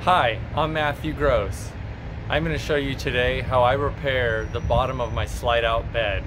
Hi, I'm Matthew Gross. I'm going to show you today how I repair the bottom of my slide-out bed.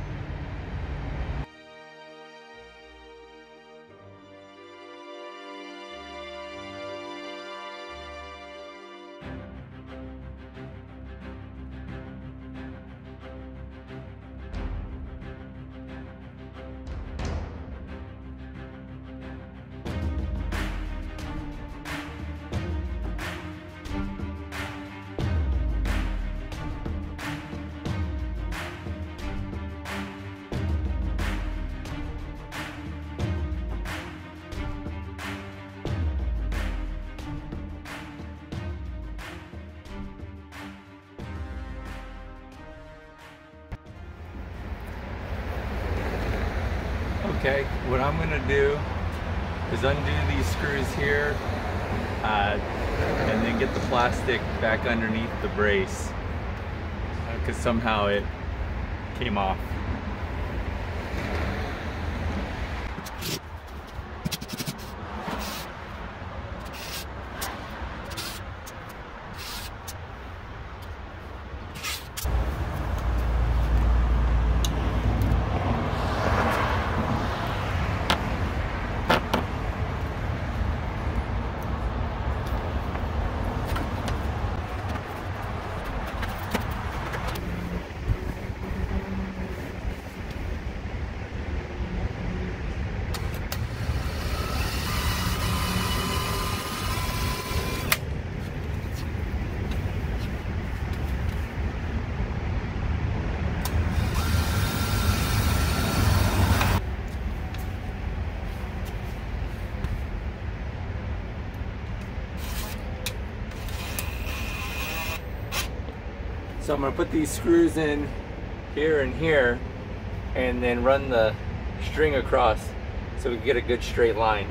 Okay, what I'm going to do is undo these screws here and then get the plastic back underneath the brace because somehow it came off. So I'm going to put these screws in here and here and then run the string across so we can get a good straight line.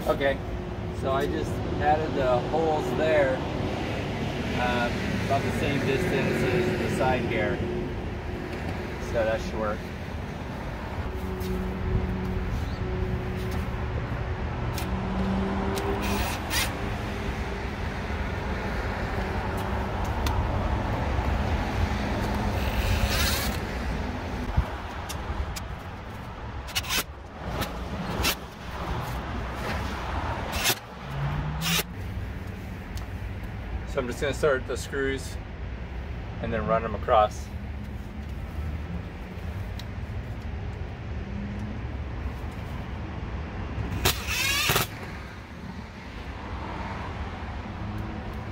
Okay, so I just added the holes there, about the same distance as the side gear, so that should work. So I'm just going to start the screws and then run them across.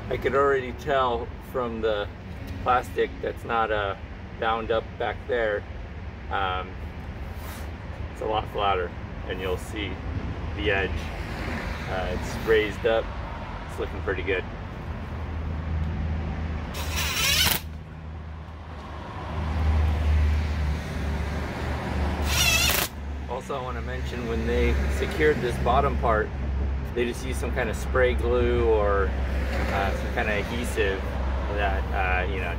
I could already tell from the plastic that's not bound up back there, it's a lot flatter, and you'll see the edge. It's raised up, it's looking pretty good. Also, I want to mention, when they secured this bottom part, they just used some kind of spray glue or some kind of adhesive that you know,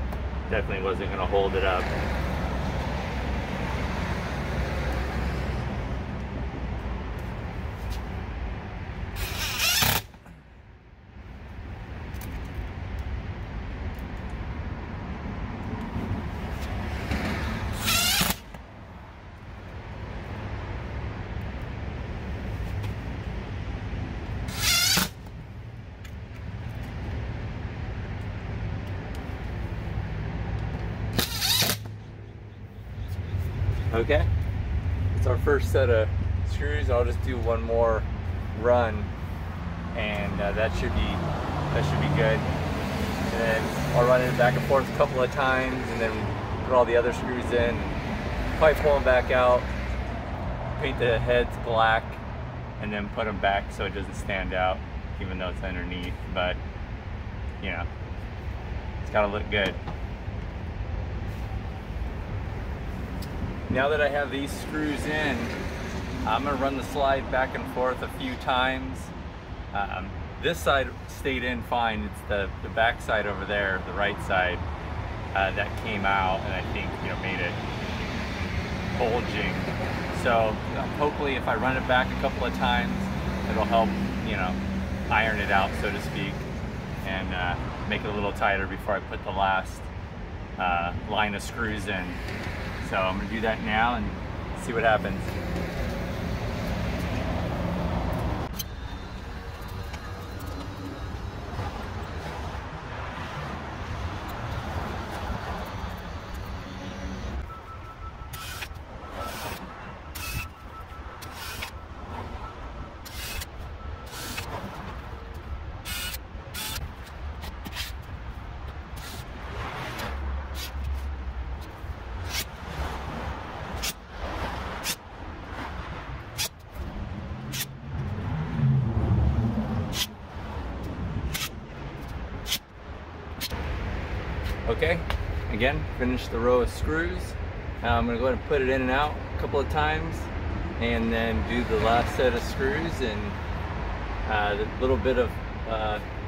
definitely wasn't going to hold it up. Okay, it's our first set of screws. I'll just do one more run, and that should be good. and then I'll run it back and forth a couple of times, and then put all the other screws in, probably pull them back out, paint the heads black, and then put them back so it doesn't stand out, even though it's underneath. But you know, it's gotta look good. Now that I have these screws in, I'm gonna run the slide back and forth a few times. This side stayed in fine. It's the back side over there, the right side, that came out, and I think, you know, made it bulging. So hopefully if I run it back a couple of times, it'll help, you know, iron it out, so to speak, and make it a little tighter before I put the last line of screws in. So I'm gonna do that now and see what happens. Okay, again, finish the row of screws. Now I'm going to go ahead and put it in and out a couple of times, and then do the last set of screws. And the little bit of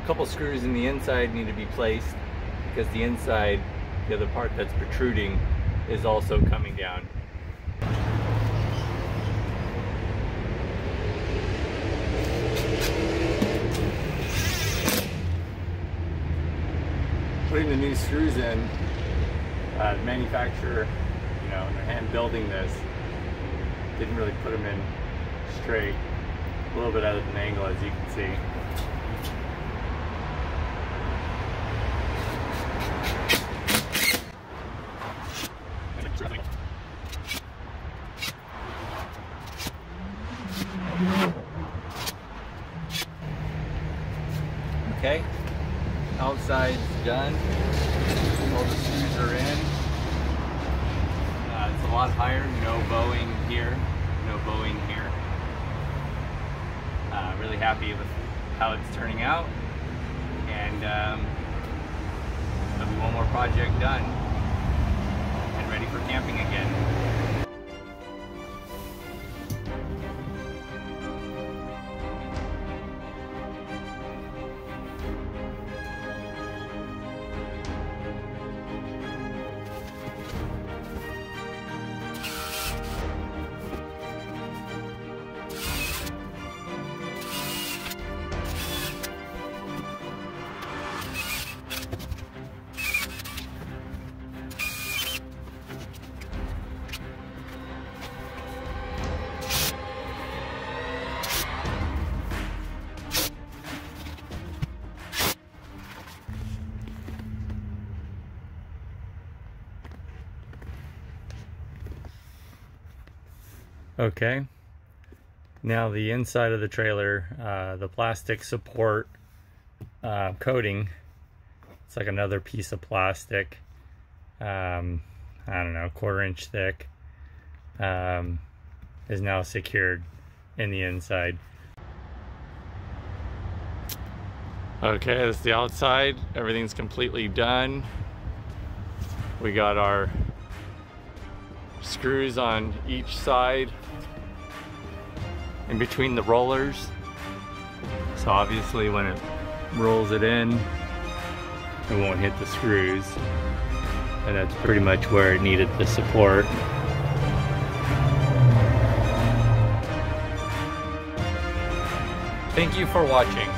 couple screws in the inside need to be placed, because the inside, the other part that's protruding, is also coming down. Putting the new screws in, the manufacturer, you know, they're hand building this, didn't really put them in straight, a little bit at an angle, as you can see. Okay, outside's done. All the screws are in. It's a lot higher. No bowing here. No bowing here. Really happy with how it's turning out. And there'll be one more project done and ready for camping again. Okay, now the inside of the trailer, the plastic support coating, it's like another piece of plastic, I don't know, 1/4 inch thick, is now secured in the inside. Okay, that's the outside. Everything's completely done. We got our screws on each side in between the rollers, so obviously when it rolls it in, it won't hit the screws, and that's pretty much where it needed the support. Thank you for watching.